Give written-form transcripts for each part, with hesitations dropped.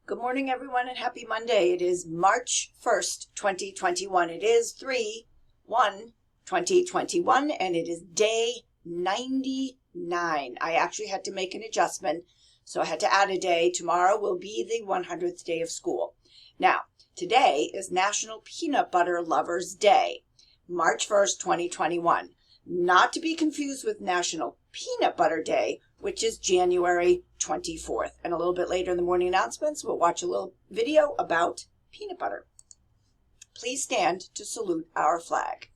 Good morning, everyone, and happy Monday. It is March 1st, 2021. It is 3/1/2021, and it is day 99. I actually had to make an adjustment, so I had to add a day. Tomorrow will be the 100th day of school. Now, today is National Peanut Butter Lovers Day, March 1st, 2021. Not to be confused with National Peanut Butter Day, which is January 24th. And a little bit later in the morning announcements, we'll watch a little video about peanut butter. Please stand to salute our flag.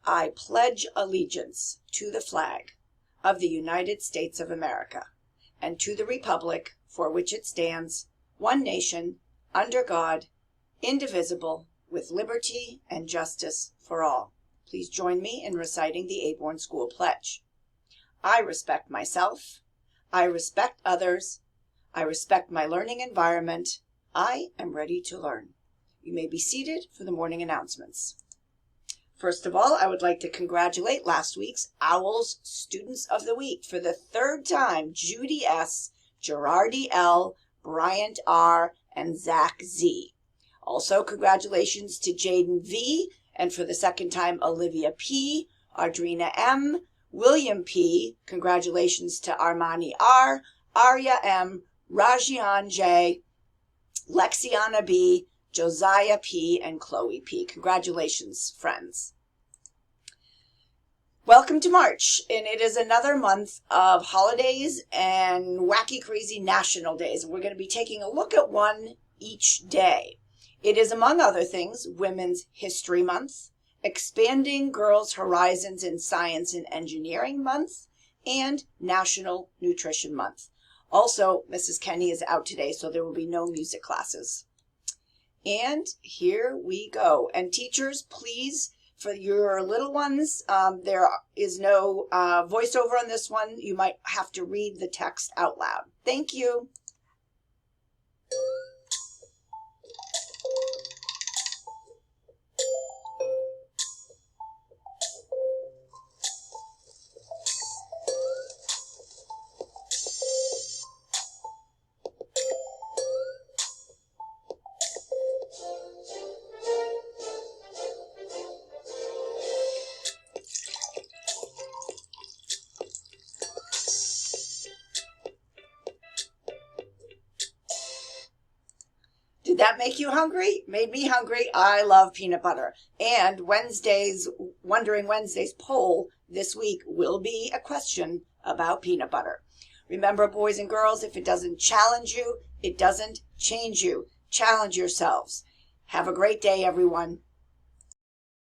I pledge allegiance to the flag of the United States of America and to the republic for which it stands, one nation, under God, indivisible, with liberty and justice for all. Please join me in reciting the Aborn School Pledge. I respect myself. I respect others. I respect my learning environment. I am ready to learn. You may be seated for the morning announcements. First of all, I would like to congratulate last week's OWLS Students of the Week. For the third time, Judy S., Gerardi L., Bryant R., and Zach Z. Also, congratulations to Jaden V., and for the second time, Olivia P., Audrina M., William P., congratulations to Armani R., Arya M., Rajian J., Lexiana B., Josiah P., and Chloe P. Congratulations, friends. Welcome to March, and it is another month of holidays and wacky, crazy national days. We're going to be taking a look at one each day. It is, among other things, Women's History Month, Expanding Girls' Horizons in Science and Engineering Month, and National Nutrition Month. Also, Mrs. Kenny is out today, so there will be no music classes. And here we go. And teachers, please, for your little ones, there is no voiceover on this one. You might have to read the text out loud. Thank you. Did that make you hungry? Made me hungry. I love peanut butter. And Wondering Wednesday's poll this week will be a question about peanut butter. Remember, boys and girls, if it doesn't challenge you, it doesn't change you. Challenge yourselves. Have a great day, everyone.